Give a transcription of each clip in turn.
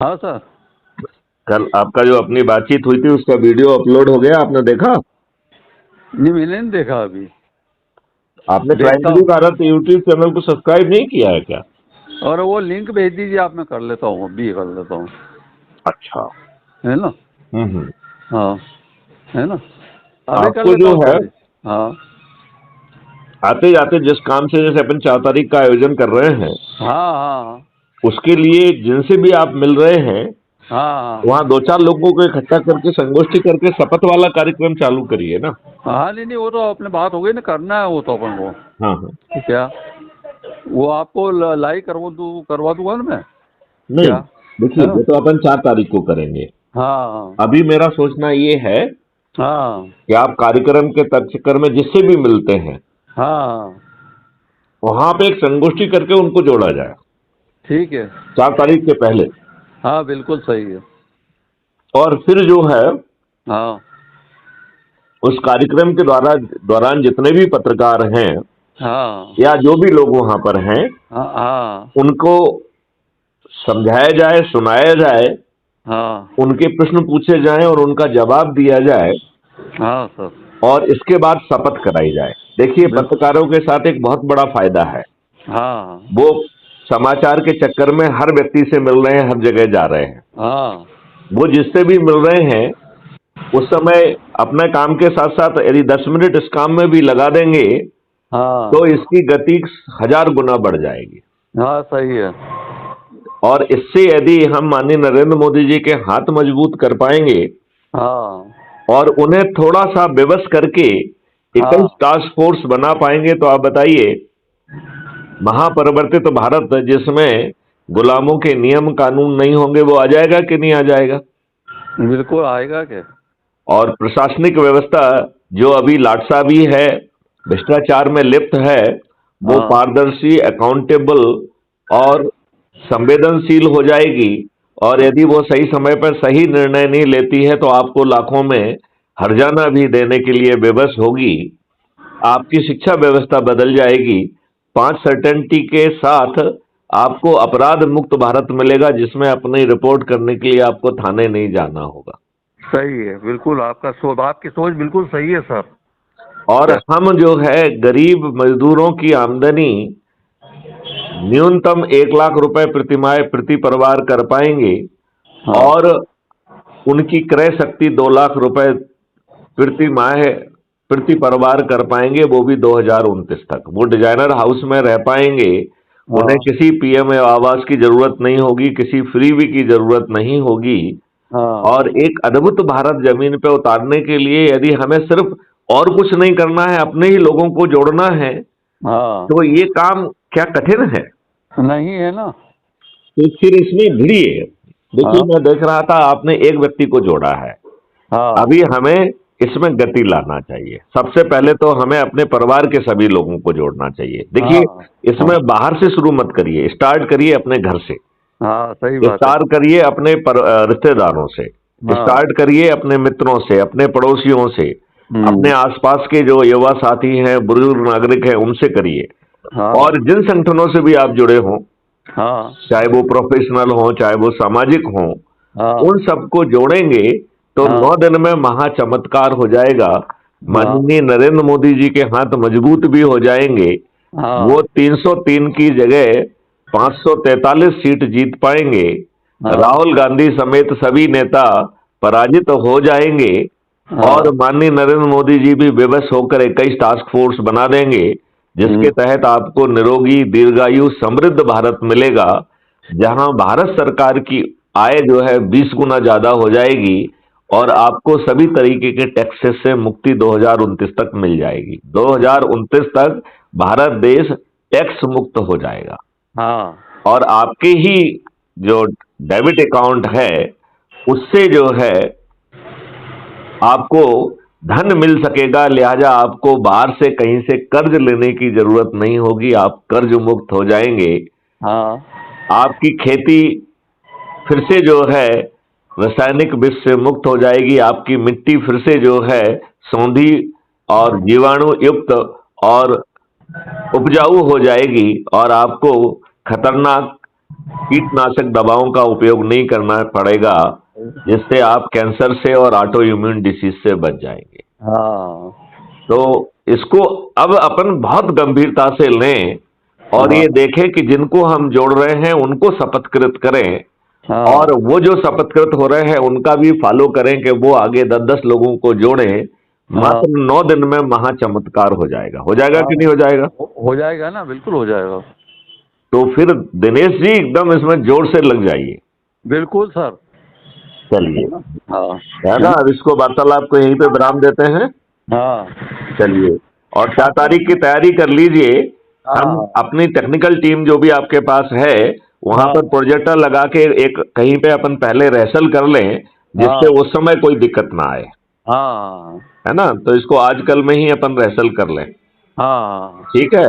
हाँ सर। कल आपका जो अपनी बातचीत हुई थी उसका वीडियो अपलोड हो गया, आपने देखा? नहीं, मैंने नहीं देखा अभी। आपने क्राइम देखता ब्यूरो हूँ। भारत यूट्यूब चैनल को सब्सक्राइब नहीं किया है क्या? और वो लिंक भेज दीजिए आप, मैं कर लेता हूँ, अभी कर लेता हूँ। अच्छा। है ना? हम्म। हाँ। है ना? अभी कर आपको लेता जो हूँ है, सर। हाँ। आते जाते जिस काम से जैसे अपन 4 तारीख का आयोजन कर रहे हैं, हाँ हाँ उसके लिए जिनसे भी आप मिल रहे हैं, हाँ वहाँ 2-4 लोगों को इकट्ठा करके संगोष्ठी करके शपथ वाला कार्यक्रम चालू करिए ना। हाँ। नहीं नहीं, वो तो अपने बात हो गई ना, करना है वो तो अपन को। हाँ हाँ। क्या? वो आपको लाइव करवा दूंगा ना मैं। नहीं, क्या? देखिए है ना? वो तो अपन 4 तारीख को करेंगे। हाँ अभी मेरा सोचना ये है हाँ कि आप कार्यक्रम के चक्कर में जिससे भी मिलते हैं, हाँ। वहां पे एक संगोष्ठी करके उनको जोड़ा जाए ठीक है। 4 तारीख के पहले। हाँ बिल्कुल सही है। और फिर जो है, हाँ उस कार्यक्रम के दौरान जितने भी पत्रकार हैं हाँ या जो भी लोग वहां पर हैं, हाँ हाँ उनको समझाया जाए, सुनाया जाए, हाँ उनके प्रश्न पूछे जाएं और उनका जवाब दिया जाए, हाँ सर। और इसके बाद शपथ कराई जाए। देखिए, बिल्कुल। पत्रकारों के साथ एक बहुत बड़ा फायदा है। हाँ वो समाचार के चक्कर में हर व्यक्ति से मिल रहे हैं, हर जगह जा रहे हैं। हाँ वो जिससे भी मिल रहे हैं, उस समय अपने काम के साथ साथ यदि 10 मिनट इस काम में भी लगा देंगे, तो हाँ इसकी गति 1000 गुना बढ़ जाएगी। हाँ सही है। और इससे यदि हम माननीय नरेंद्र मोदी जी के हाथ मजबूत कर पाएंगे हाँ और उन्हें थोड़ा सा विवश करके 21 हाँ टास्क फोर्स बना पाएंगे, तो आप बताइए, महापरिवर्तित भारत जिसमें गुलामों के नियम कानून नहीं होंगे, वो आ जाएगा कि नहीं आ जाएगा? बिल्कुल आएगा क्या? और प्रशासनिक व्यवस्था जो अभी लाटसाबी है, भ्रष्टाचार में लिप्त है, वो हाँ पारदर्शी, अकाउंटेबल और संवेदनशील हो जाएगी। और यदि वो सही समय पर सही निर्णय नहीं लेती है, तो आपको लाखों में हर्जाना भी देने के लिए विवश होगी। आपकी शिक्षा व्यवस्था बदल जाएगी। 5 सर्टेनिटी के साथ आपको अपराध मुक्त भारत मिलेगा, जिसमें अपनी रिपोर्ट करने के लिए आपको थाने नहीं जाना होगा। सही है। बिल्कुल आपकी सोच बिल्कुल सही है सर। और क्या? हम जो है गरीब मजदूरों की आमदनी न्यूनतम 1 लाख रुपए प्रति माह प्रति परिवार कर पाएंगे, हाँ और उनकी क्रय शक्ति 2 लाख रुपए प्रति माह प्रति परिवार कर पाएंगे, वो भी 2029 तक। वो डिजाइनर हाउस में रह पाएंगे। उन्हें हाँ किसी पीएम आवास की जरूरत नहीं होगी, किसी फ्रीबी की जरूरत नहीं होगी। हाँ और एक अद्भुत भारत जमीन पे उतारने के लिए यदि हमें सिर्फ और कुछ नहीं करना है, अपने ही लोगों को जोड़ना है, हाँ। तो ये काम क्या कठिन है? नहीं है ना? तो फिर इसमें भिड़िए। देखिए, हाँ मैं देख रहा था आपने एक व्यक्ति को जोड़ा है। हाँ अभी हमें इसमें गति लाना चाहिए। सबसे पहले तो हमें अपने परिवार के सभी लोगों को जोड़ना चाहिए। देखिए, हाँ इसमें हाँ बाहर से शुरू मत करिए, स्टार्ट करिए अपने घर से। हाँ सही बात है। स्टार्ट करिए अपने रिश्तेदारों से। हाँ। स्टार्ट करिए अपने मित्रों से, अपने पड़ोसियों से, अपने हम्म। आसपास के जो युवा साथी हैं, बुजुर्ग नागरिक हैं, उनसे करिए। हाँ और जिन संगठनों से भी आप जुड़े हों, हाँ चाहे वो प्रोफेशनल हों, चाहे वो सामाजिक हों, हाँ उन सबको जोड़ेंगे तो हाँ 9 दिन में महा चमत्कार हो जाएगा। हाँ माननीय नरेंद्र मोदी जी के हाथ मजबूत भी हो जाएंगे। वो हाँ 303 की जगह 543 सीट जीत पाएंगे। हाँ राहुल गांधी समेत सभी नेता पराजित हो जाएंगे। और हाँ। माननीय नरेंद्र मोदी जी भी विवश होकर 21 टास्क फोर्स बना देंगे, जिसके हम्म। तहत आपको निरोगी, दीर्घायु, समृद्ध भारत मिलेगा, जहां भारत सरकार की आय जो है 20 गुना ज्यादा हो जाएगी। और आपको सभी तरीके के टैक्सेस से मुक्ति 2029 तक मिल जाएगी। 2029 तक भारत देश टैक्स मुक्त हो जाएगा। हाँ और आपके ही जो डेबिट अकाउंट है, उससे जो है आपको धन मिल सकेगा। लिहाजा आपको बाहर से कहीं से कर्ज लेने की जरूरत नहीं होगी, आप कर्ज मुक्त हो जाएंगे। हाँ आपकी खेती फिर से जो है रासायनिक विष से मुक्त हो जाएगी। आपकी मिट्टी फिर से जो है सौंधी और जीवाणु युक्त और उपजाऊ हो जाएगी। और आपको खतरनाक कीटनाशक दवाओं का उपयोग नहीं करना पड़ेगा, जिससे आप कैंसर से और ऑटो इम्यून डिसीज से बच जाएंगे। हाँ तो इसको अब अपन बहुत गंभीरता से लें और हाँ ये देखें कि जिनको हम जोड़ रहे हैं उनको शपथकृत करें, हाँ और वो जो शपथकृत हो रहे हैं उनका भी फॉलो करें कि वो आगे 10-10 लोगों को जोड़ें। हाँ मात्र 9 दिन में महा चमत्कार हो जाएगा कि नहीं हो जाएगा? हो जाएगा ना, बिल्कुल हो जाएगा। तो फिर दिनेश जी एकदम इसमें जोर से लग जाइए। बिल्कुल सर। चलिए, हाँ है ना, अब इसको वार्तालाप को यहीं पे विराम देते हैं। हाँ चलिए, और 4 तारीख की तैयारी कर लीजिए। हम हाँ अपनी टेक्निकल टीम जो भी आपके पास है वहां हाँ पर प्रोजेक्टर लगा के एक कहीं पे अपन पहले रिहर्सल कर लें, जिससे हाँ उस समय कोई दिक्कत ना आए, हाँ है ना। तो इसको आजकल में ही अपन रिहर्सल कर लें, हाँ ठीक है।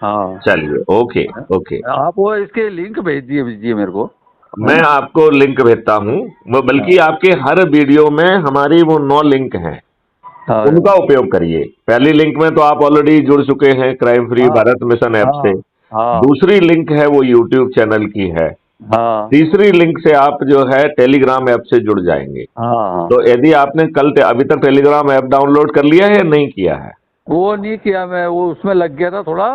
हाँ। चलिए, ओके ओके। आप वो इसके लिंक भेज दीजिए मेरे को, है मैं ना। आपको लिंक भेजता हूँ, बल्कि हाँ आपके हर वीडियो में हमारी वो 9 लिंक हैं, हाँ उनका उपयोग करिए। पहली लिंक में तो आप ऑलरेडी जुड़ चुके हैं क्राइम फ्री हाँ भारत मिशन ऐप से। हाँ हाँ दूसरी लिंक है वो यूट्यूब चैनल की है। हाँ तीसरी लिंक से आप जो है टेलीग्राम ऐप से जुड़ जाएंगे। हाँ। तो यदि आपने अभी तक टेलीग्राम ऐप डाउनलोड कर लिया है या नहीं किया है? वो नहीं किया मैं, वो उसमें लग गया था थोड़ा।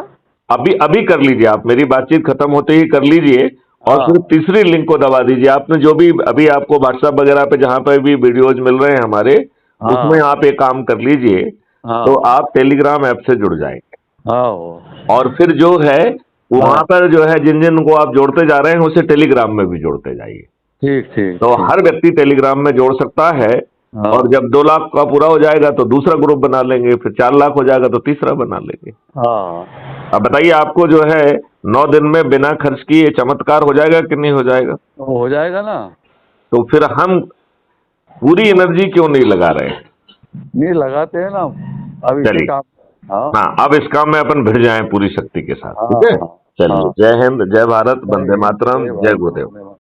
अभी अभी कर लीजिए, आप मेरी बातचीत खत्म होते ही कर लीजिए, और हाँ फिर तीसरी लिंक को दबा दीजिए। आपने जो भी अभी आपको व्हाट्सएप वगैरह पे जहां पर भी वीडियोज मिल रहे हैं हमारे, उसमें हाँ आप एक काम कर लीजिए, तो हाँ आप टेलीग्राम ऐप से जुड़ जाएंगे। हाँ और फिर जो है वहां हाँ। पर जो है जिन जिन को आप जोड़ते जा रहे हैं उसे टेलीग्राम में भी जोड़ते जाइए। ठीक ठीक तो ठीक। हर व्यक्ति टेलीग्राम में जोड़ सकता है। हाँ और जब 2 लाख का पूरा हो जाएगा तो दूसरा ग्रुप बना लेंगे, फिर 4 लाख हो जाएगा तो तीसरा बना लेंगे। हाँ। अब बताइए, आपको जो है 9 दिन में बिना खर्च किए चमत्कार हो जाएगा कि नहीं हो जाएगा? वो हो जाएगा ना। तो फिर हम पूरी एनर्जी क्यों नहीं लगा रहे हैं? नहीं लगाते हैं ना, अब इसी चलिए, काम। हाँ हाँ, अब इस काम में अपन भिड़ जाएं पूरी शक्ति के साथ, हाँ ठीक है। हाँ चलिए, हाँ। जय हिंद, जय भारत, जय वंदे हिंद, मातरम, जय जय भारत, गुरुदेव। वंदे